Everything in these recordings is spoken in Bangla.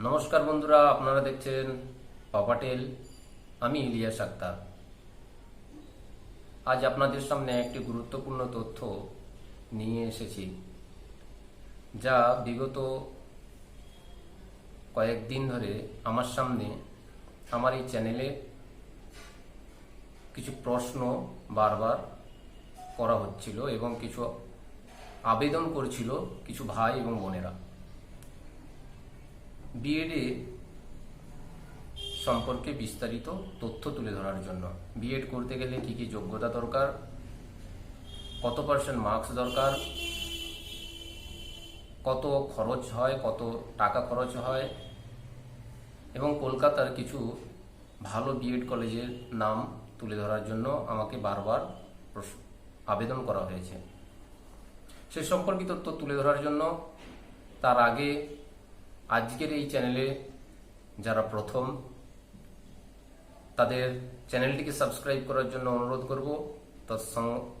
নমস্কার বন্ধুরা, আপনারা দেখছেন পাপাটেল। আমি ইলিয়াস আক্তার। আজ আপনাদের সামনে একটি গুরুত্বপূর্ণ তথ্য নিয়ে এসেছি, যা বিগত কয়েকদিন ধরে আমার সামনে আমার এই চ্যানেলে কিছু প্রশ্ন বারবার করা হচ্ছিল এবং কিছু আবেদন করছিল কিছু ভাই এবং বোনেরা। বিএডে সম্পর্কে বিস্তারিত তথ্য তুলে ধরার জন্য, বিএড করতে গেলে কি কি যোগ্যতা দরকার, কত পার্সেন্ট মার্কস দরকার, কত খরচ হয়, কত টাকা খরচ হয়, এবং কলকাতার কিছু ভালো বিএড কলেজের নাম তুলে ধরার জন্য আমাকে বারবার আবেদন করা হয়েছে। সে সম্পর্কিত তথ্য তুলে ধরার জন্য তার আগে আজকের এই চ্যানেলে যারা প্রথম, তাদের চ্যানেলটিকে সাবস্ক্রাইব করার জন্য অনুরোধ করব।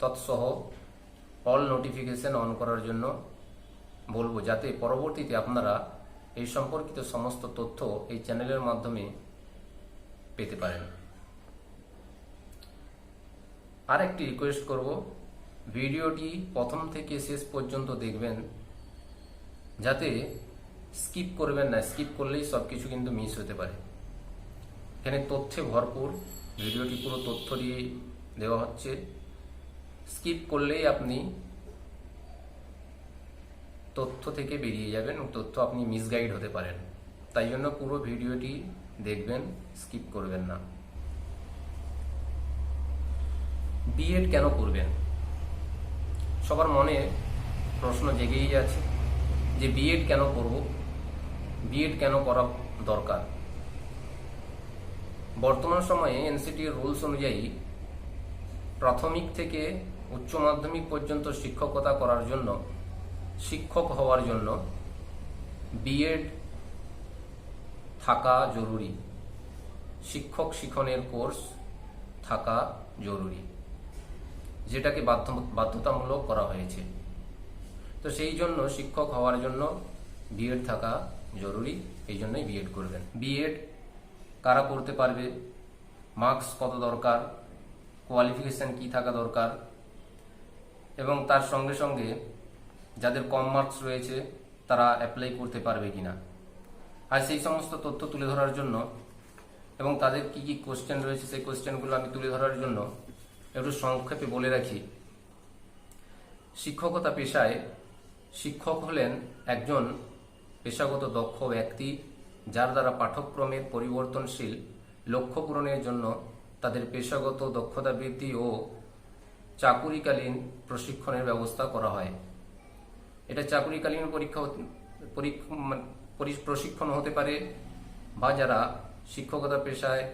তৎসহ অল নোটিফিকেশন অন করার জন্য বলবো, যাতে পরবর্তীতে আপনারা এই সম্পর্কিত সমস্ত তথ্য এই চ্যানেলের মাধ্যমে পেতে পারেন। আর একটি রিকোয়েস্ট করব, ভিডিওটি প্রথম থেকে শেষ পর্যন্ত দেখবেন, যাতে স্কিপ করবেন না। স্কিপ করলেই সব কিছু কিন্তু মিস হতে পারে। এখানে তথ্যে ভরপুর, ভিডিওটি পুরো তথ্য দিয়ে দেওয়া হচ্ছে। স্কিপ করলেই আপনি তথ্য থেকে বেরিয়ে যাবেন, তথ্য আপনি মিসগাইড হতে পারেন। তাই জন্য পুরো ভিডিওটি দেখবেন, স্কিপ করবেন না। বিএড কেন করবেন? সবার মনে প্রশ্ন জেগেই আছে যে বিএড কেন করব, বিএড কেন করা দরকার। বর্তমান সময়ে এনসিটির রুলস অনুযায়ী প্রাথমিক থেকে উচ্চ মাধ্যমিক পর্যন্ত শিক্ষকতা করার জন্য, শিক্ষক হওয়ার জন্য বিএড থাকা জরুরি, শিক্ষক শিক্ষণের কোর্স থাকা জরুরি, যেটাকে বাধ্যতামূলক করা হয়েছে। তো সেই জন্য শিক্ষক হওয়ার জন্য বিএড থাকা জরুরি, এই জন্যই বিএড করবেন। বিএড কারা করতে পারবে, মার্কস কত দরকার, কোয়ালিফিকেশন কি থাকা দরকার, এবং তার সঙ্গে সঙ্গে যাদের কম মার্কস রয়েছে তারা অ্যাপ্লাই করতে পারবে কিনা, আর সেই সমস্ত তথ্য তুলে ধরার জন্য এবং তাদের কি কি কোশ্চেন রয়েছে সেই কোশ্চেনগুলো আমি তুলে ধরার জন্য একটু সংক্ষেপে বলে রাখি। শিক্ষকতা পেশায় শিক্ষক হলেন একজন পেশাগত দক্ষ ব্যক্তি, যার দ্বারা পাঠ্যক্রমের পরিবর্তনশীল লক্ষ্য পূরণের জন্য তাদের পেশাগত দক্ষতা বৃদ্ধি ও চাকুরিকালীন প্রশিক্ষণের ব্যবস্থা করা হয়। এটা চাকুরিকালীন প্রশিক্ষণ হতে পারে, বা যারা শিক্ষকতা পেশায়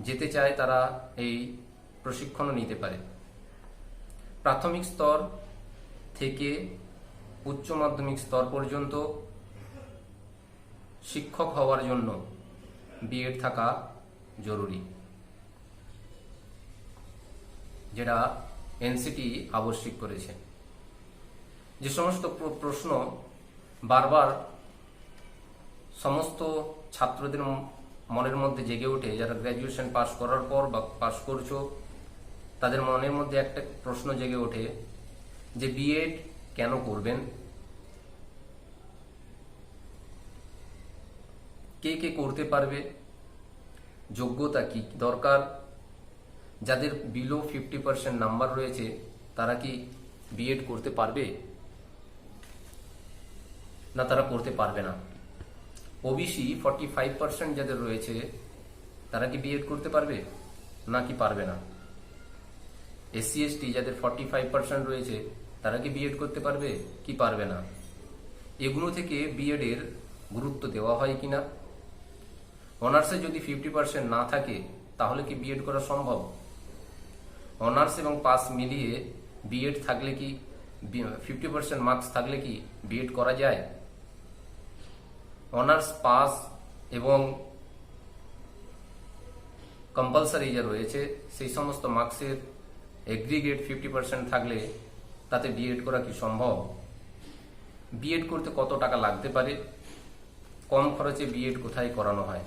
যেতে চায় তারা এই প্রশিক্ষণও নিতে পারে। প্রাথমিক স্তর থেকে উচ্চ মাধ্যমিক স্তর পর্যন্ত শিক্ষক হওয়ার জন্য বিএড থাকা জরুরি, যেটা এনসিটি আবশ্যিক করেছে। যে সমস্ত প্রশ্ন বারবার সমস্ত ছাত্রদের মনের মধ্যে জেগে ওঠে, যারা গ্র্যাজুয়েশন পাস করার পর বা পাস করছো, তাদের মনের মধ্যে একটা প্রশ্ন জেগে ওঠে যে বিএড কেন করবেন, কে কে করতে পারবে, যোগ্যতা কি দরকার, যাদের বিলো 50% নাম্বার রয়েছে তারা কি বিএড করতে পারবে না তারা করতে পারবে না, ওবিসি 45% যাদের রয়েছে তারা কি বিএড করতে পারবে নাকি পারবে না, এসসি এসটি যাদের 45% রয়েছে তারা কি বিএড করতে পারবে কি পারবে না, এগুলো থেকে বিএড এর গুরুত্ব দেওয়া হয় কিনা, অনার্সে যদি 50% না থাকে তাহলে কি বিএড করা সম্ভব, অনার্স এবং পাস মিলিয়ে বিএড থাকলে কি 50% মার্কস থাকলে কি বিএড করা যায়, অনার্স পাস এবং কম্পালসারি যা রয়েছে সেই সমস্ত মার্কসের এগ্রিগেট 50% থাকলে তাতে বিএড করা কি সম্ভব, বিএড করতে কত টাকা লাগতে পারে, কম খরচে বিএড কোথায় করানো হয়,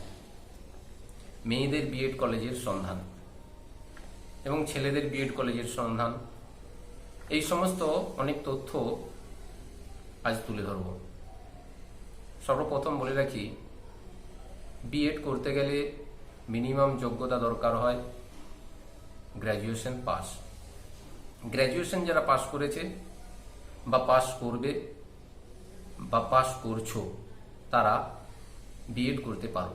মেয়েদের বিএড কলেজের সন্ধান এবং ছেলেদের বিএড কলেজের সন্ধান, এই সমস্ত অনেক তথ্য আজ তুলে ধরব। সর্বপ্রথম বলে রাখি, বিএড করতে গেলে মিনিমাম যোগ্যতা দরকার হয় গ্র্যাজুয়েশন পাস। গ্র্যাজুয়েশন যারা পাস করেছে বা পাস করবে বা পাস করছো তারা বিএড করতে পারো।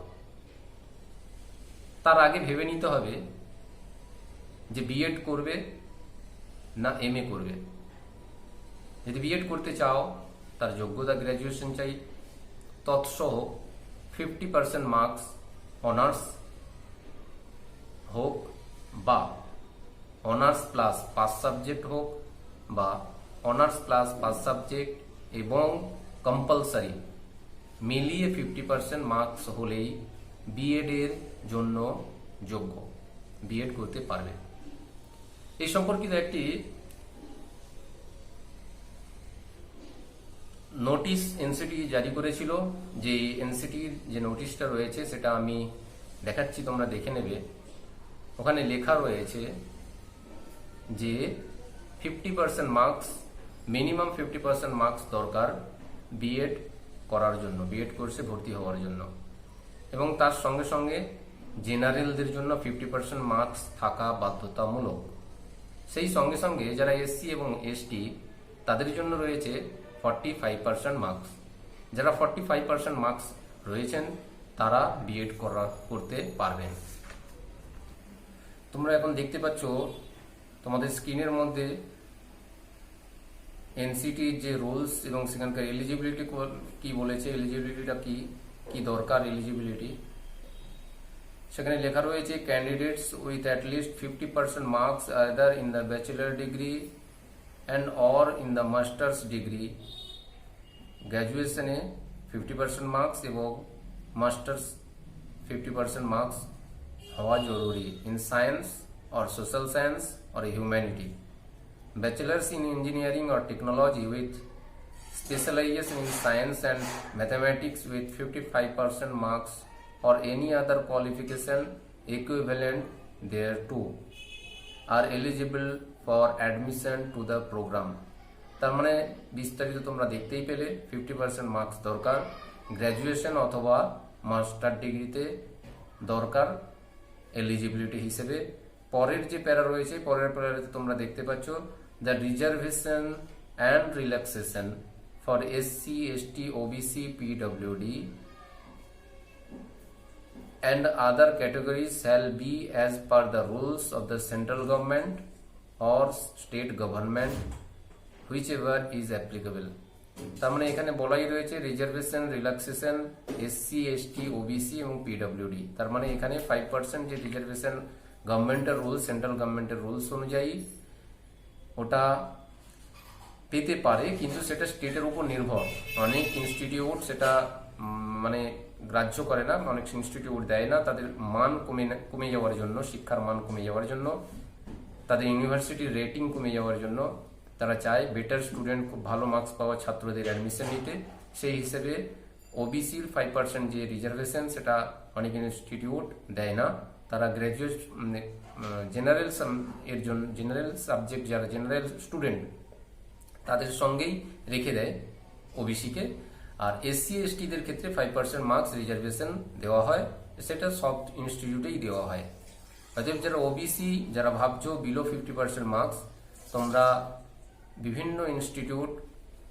তার আগে ভেবে নিতে হবে যে বিএড করবে না এমএ করবে। যদি বিএড করতে চাও তার যোগ্যতা গ্র্যাজুয়েশন চাই, তৎসহ 50% মার্কস অনার্স হোক বা অনার্স প্লাস 5 সাবজেক্ট হোক বা অনার্স প্লাস 5 সাবজেক্ট এবং কম্পালসারি মিলিয়ে 50% মার্কস হলেই বিএড এর জন্য যোগ্য, বিএড করতে পারবে। এই সম্পর্কিত একটি নোটিশ এনসিটি জারি করেছিল। যে এনসিটির যে নোটিশটা রয়েছে সেটা আমি দেখাচ্ছি, তোমরা দেখে নেবে। ওখানে লেখা রয়েছে যে 50% মার্কস, মিনিমাম 50% মার্কস দরকার বিএড করার জন্য, বিএড কোর্সে ভর্তি হওয়ার জন্য, এবং তার সঙ্গে সঙ্গে জেনারেলদের জন্য 50% মার্কস থাকা বাধ্যতামূলক। সেই সঙ্গে সঙ্গে যারা এসসি এবং এসটি তাদের জন্য রয়েছে 45% মার্কস। যারা 45% মার্কস রয়েছেন তারা বিএড করতে পারবেন। তোমরা এখন দেখতে পাচ্ছ তোমাদের স্ক্রিনের মধ্যে এনসিটির যে রুলস এবং সেখানকার এলিজিবিলিটি কি বলেছে, এলিজিবিলিটিটা কি দরকার এলিজিবিলিটি। সেখানে লেখা রয়েছে candidates with at least 50% marks either in the bachelor degree and or in the masters degree, গ্র্যাজুয়েশনে 50% মার্কস এবং মাস্টার্স 50% মার্কস হওয়া জরুরি in science or social science or humanity, bachelors in engineering or technology with specialization in science and mathematics with 55% marks or any other qualification equivalent thereto are eligible for admission to the program। তার মানে বিস্তারিত তোমরা দেখতেই পেলে, 50% মার্কস দরকার, গ্র্যাজুয়েশন অথবা মাস্টার ডিগ্রিতে দরকার এলিজিবিলিটি হিসেবে। পরের যে প্যারা রয়েছে, পরের প্যারাতে তোমরা দেখতে পাচ্ছ the reservation and relaxation for SC ST OBC PWD and other categories shall be as per the rules of the central government or state government whichever is applicable। তার মানে এখানে বলাই রয়েছে reservation, relaxation, SC ST OBC এবং পিডব্লিউডি। তার মানে এখানে 5% যে রিজার্ভেশন গভর্নমেন্টের রুলস, সেন্ট্রাল গভর্নমেন্টের রুলস অনুযায়ী ওটা পেতে পারে, কিন্তু সেটা স্টেটের উপর নির্ভর। অনেক ইনস্টিটিউট সেটা মানে গ্রাহ্য করে না, অনেক ইনস্টিটিউট দেয় না, তাদের মান কমে যাওয়ার জন্য, শিক্ষার মান কমে যাওয়ার জন্য, তাদের ইউনিভার্সিটির রেটিং কমে যাওয়ার জন্য তারা চায় বেটার স্টুডেন্ট, খুব ভালো মার্কস পাওয়া ছাত্রদের অ্যাডমিশন নিতে। সেই হিসেবে ওবিসির 5% যে রিজার্ভেশন সেটা অনেক ইনস্টিটিউট দেয় না, তারা গ্র্যাজুয়েট জেনারেল এর জন্য, জেনারেল সাবজেক্ট যারা জেনারেল স্টুডেন্ট তাদের সঙ্গেই রেখে দেয় ওবিসিকে। আর এসসি এসটিদের ক্ষেত্রে 5% মার্কস রিজার্ভেশন দেওয়া হয়, সেটা সব ইনস্টিটিউটেই দেওয়া হয়। অতএব যারা ওবিসি, যারা ভাবছো বিলো 50% মার্কস, তোমরা বিভিন্ন ইনস্টিটিউট,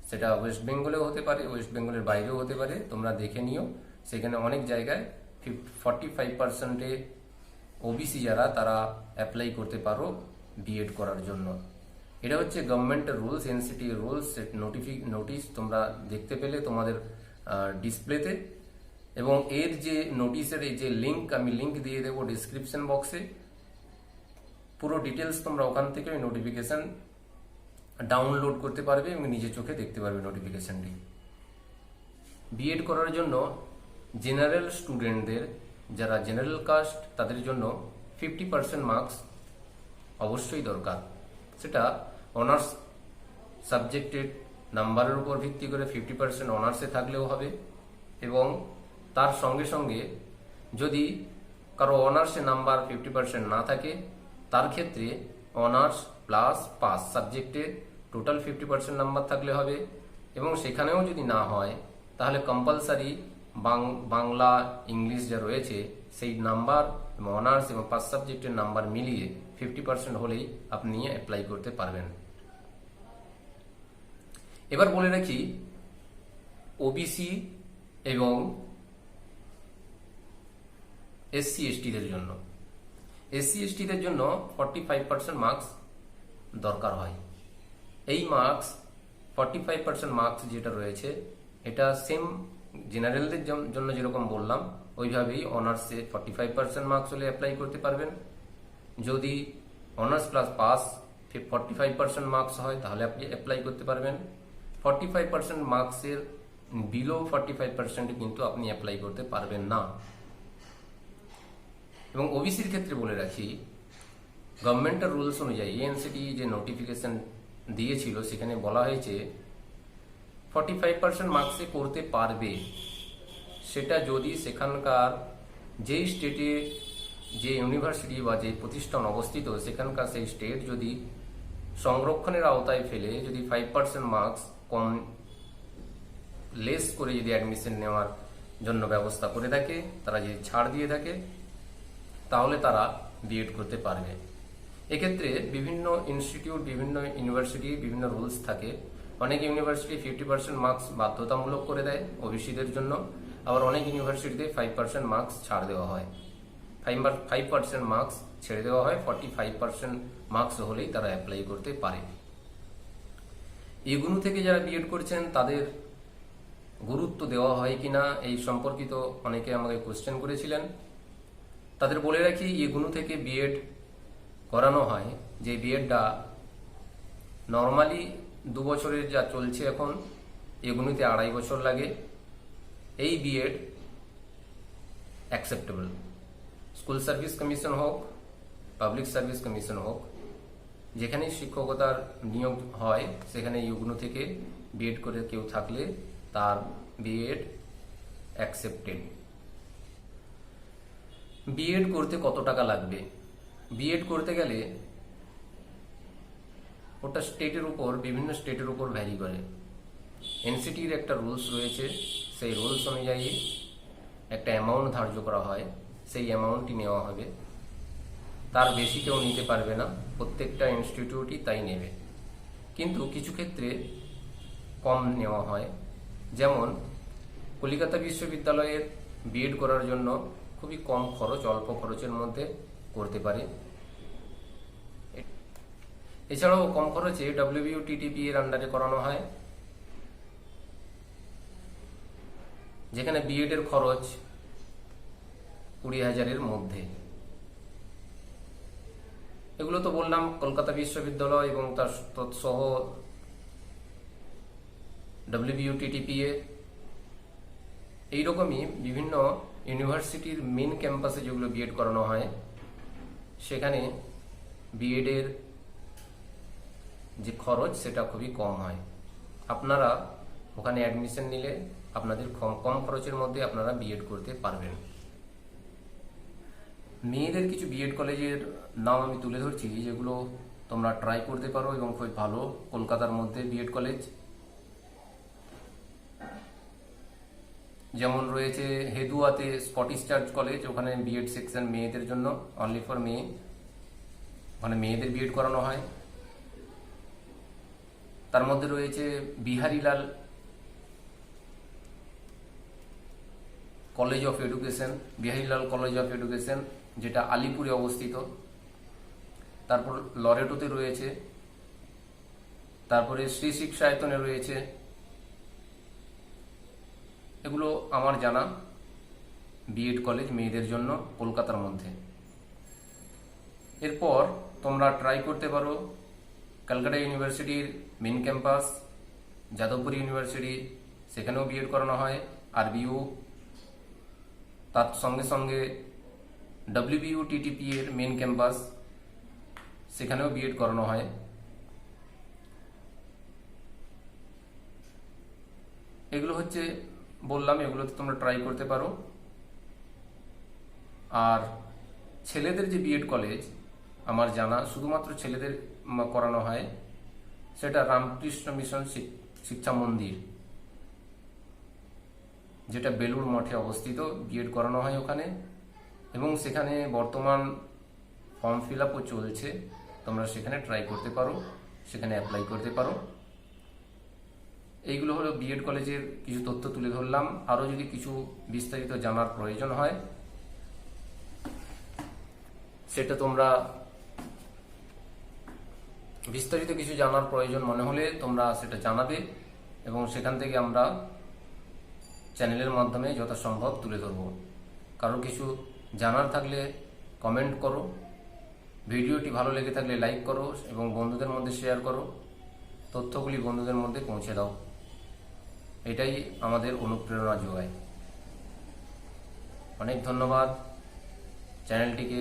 সেটা ওয়েস্ট বেঙ্গলেও হতে পারে, ওয়েস্ট বেঙ্গলের বাইরেও হতে পারে, তোমরা দেখে নিও। সেখানে অনেক জায়গায় 45%-এ ওবিসি যারা তারা অ্যাপ্লাই করতে পারো বিএড করার জন্য। এটা হচ্ছে গভর্নমেন্টের রুলস, এনসিটি রুলস নোটিশ তোমরা দেখতে পেলে তোমাদের ডিসপ্লেতে। এবং এর যে নোটিশের এই যে লিঙ্ক, আমি লিঙ্ক দিয়ে দেবো ডিসক্রিপশন বক্সে। পুরো ডিটেলস তোমরা ওখান থেকে ওই নোটিফিকেশন ডাউনলোড করতে পারবে এবং নিজের চোখে দেখতে পারবে নোটিফিকেশনটি। বিএড করার জন্য জেনারেল স্টুডেন্টদের, যারা জেনারেল কাস্ট, তাদের জন্য 50% মার্কস অবশ্যই দরকার। সেটা অনার্স সাবজেক্টের নাম্বারের উপর ভিত্তি করে 50% অনার্সে থাকলেও হবে এবং তার সঙ্গে সঙ্গে যদি কারো অনার্সে নাম্বার 50% না থাকে, তার ক্ষেত্রে অনার্স প্লাস পাস সাবজেক্টে টোটাল 50% নাম্বার থাকলে হবে। এবং সেখানেও যদি না হয় তাহলে কম্পালসারি বাংলা ইংলিশ যা রয়েছে সেই নাম্বার এবং অনার্স এবং পাস সাবজেক্টের নাম্বার মিলিয়ে 50% হলেই আপনি অ্যাপ্লাই করতে পারবেন। এবার বলে রাখি ওবিসি এবং এসসি এসটিদের জন্য। এসসি এসটিদের জন্য 45% মার্কস দরকার হয়। এই মার্কস 45% মার্কস যেটা রয়েছে এটা সেম জেনারেলদের জন্য যেরকম বললাম ওইভাবেই অনার্সে 45% মার্কস হলে অ্যাপ্লাই করতে পারবেন। যদি অনার্স প্লাস পাস 45% মার্কস হয় তাহলে আপনি অ্যাপ্লাই করতে পারবেন। 45% মার্কসের বিলো 45% কিন্তু আপনি অ্যাপ্লাই করতে পারবেন না। এবং ওবিসির ক্ষেত্রে বলে রাখি গভর্নমেন্টের রুলস অনুযায়ী এনসিটি যে নোটিফিকেশন দিয়েছিল সেখানে বলা হয়েছে 45% মার্কসে করতে পারবে সেটা যদি সেখানকার যেই স্টেটে যে ইউনিভার্সিটি বা যে প্রতিষ্ঠান অবস্থিত সেখানকার সেই স্টেট যদি সংরক্ষণের আওতায় ফেলে যদি 5% মার্কস কম লেস করে যদি অ্যাডমিশন নেওয়ার জন্য ব্যবস্থা করে থাকে, তারা যদি ছাড় দিয়ে থাকে তাহলে তারা বিএড করতে পারবে। এক্ষেত্রে বিভিন্ন ইনস্টিটিউট বিভিন্ন ইউনিভার্সিটি বিভিন্ন রুলস থাকে। অনেক ইউনিভার্সিটি 50% মার্কস বাধ্যতামূলক করে দেয় ওবিসিদের জন্য, আবার অনেক ইউনিভার্সিটিতে 5% মার্কস ছাড় দেওয়া হয়। 5% মার্কস ছেড়ে দেওয়া হয়, 45% মার্কস হলেই তারা অ্যাপ্লাই করতে পারে। এগুলো থেকে যারা বিএড করছেন তাদের গুরুত্ব দেওয়া হয় কিনা এই সম্পর্কিত অনেকে আমাকে কোশ্চেন করেছিলেন। তাদের বলে রাখি এগুলো থেকে বিএড করানো হয় যে বিএডটা নর্মালি 2 বছরের যা চলছে এখন এগুলোতে 2.5 বছর লাগে। এই BEd acceptable, school service commission হোক পাবলিক সার্ভিস কমিশন হোক, যেখানে শিক্ষকতার নিয়োগ হয় সেখানে ইউগ্নো থেকে বিএড করে কেউ থাকলে তার বিএড অ্যাকসেপ্টেড। বিএড করতে কত টাকা লাগবে? বিএড করতে গেলে ওটা স্টেটের উপর বিভিন্ন স্টেটের উপর ভ্যারি করে। এনসিটির একটা রুলস রয়েছে, সেই রুলস অনুযায়ী একটা অ্যামাউন্ট ধার্য করা হয়, সেই অ্যামাউন্টটি নেওয়া হবে। তার বেশি কেউ নিতে পারবে না, প্রত্যেকটা ইনস্টিটিউটই তাই নেবে। কিন্তু কিছু ক্ষেত্রে কম নেওয়া হয়, যেমন কলকাতা বিশ্ববিদ্যালয়ের বিএড করার জন্য খুবই কম খরচ, অল্প খরচের মধ্যে করতে পারে। এছাড়াও কম খরচে ডব্লিউবিইউটিটিপি এর আন্ডারে করানো হয়, যেখানে বিএড এর খরচ 20,000-এর মধ্যে। এগুলো তো বললাম কলকাতা বিশ্ববিদ্যালয় এবং তার তৎসহ ডব্লিউবিইউটিটিপিএ। এইরকমই বিভিন্ন ইউনিভার্সিটির মেন ক্যাম্পাসে যেগুলো বিএড করানো হয় সেখানে বিএডের যে খরচ সেটা খুবই কম হয়। আপনারা ওখানে অ্যাডমিশন নিলে আপনাদের কম খরচের মধ্যে আপনারা বিএড করতে পারবেন। মেয়েদের কিছু বিএড কলেজের নাম আমি তুলে ধরছি যেগুলো তোমরা ট্রাই করতে পারো এবং খুব ভালো কলকাতার মধ্যে বিএড কলেজ। যেমন রয়েছে হেদুয়াতে স্কটিশ চার্চ কলেজ, ওখানে বিএড সেকশন মেয়েদের জন্য, অনলি ফর মেয়ে, ওখানে মেয়েদের বিএড করানো হয়। তার মধ্যে রয়েছে Biharilal college of education, Biharilal college of education, যেটা আলিপুরে অবস্থিত। তারপর লরেটোতে রয়েছে, তারপরে শ্রী শিক্ষায়তনে রয়েছে। এগুলো আমার জানা বিএড কলেজ মেয়েদের জন্য কলকাতার মধ্যে। এরপর তোমরা ট্রাই করতে পারো ক্যালকাটা ইউনিভার্সিটির মেন ক্যাম্পাস, যাদবপুর ইউনিভার্সিটি, সেখানেও বিএড করানো হয়। আরবিইউ, তার সঙ্গে সঙ্গে ডব্লিউবিইউটিটিপি এর মেন ক্যাম্পাস, সেখানেও বিএড করানো হয়। এগুলো হচ্ছে বললাম এগুলোতে তোমরা ট্রাই করতে পারো। আর ছেলেদের যে বিএড কলেজ আমার জানা শুধুমাত্র ছেলেদের করানো হয়, সেটা রামকৃষ্ণ মিশন শিক্ষা মন্দির, যেটা বেলুড় মঠে অবস্থিত। বিএড করানো হয় ওখানে, এবং সেখানে বর্তমান ফর্ম ফিল আপও চলছে। তোমরা সেখানে ট্রাই করতে পারো, সেখানে অ্যাপ্লাই করতে পারো। এইগুলো হলো বিএড কলেজের কিছু তথ্য তুলে ধরলাম। আরও যদি কিছু বিস্তারিত জানার প্রয়োজন হয়, সেটা তোমরা বিস্তারিত কিছু জানার প্রয়োজন মনে হলে তোমরা সেটা জানাবে, এবং সেখান থেকে আমরা চ্যানেলের মাধ্যমে যথাসম্ভব তুলে ধরব। কারো কিছু জানার থাকলে কমেন্ট করো, ভিডিওটি ভালো লেগে থাকলে লাইক করো এবং বন্ধুদের মধ্যে শেয়ার করো, তথ্যগুলি বন্ধুদের মধ্যে পৌঁছে দাও। এটাই আমাদের অনুপ্রেরণা যোগায়। অনেক ধন্যবাদ। চ্যানেলটিকে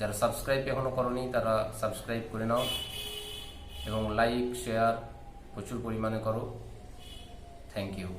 যারা সাবস্ক্রাইব এখনো করনি তারা সাবস্ক্রাইব করে নাও, এবং লাইক শেয়ার প্রচুর পরিমাণে করো। Thank you.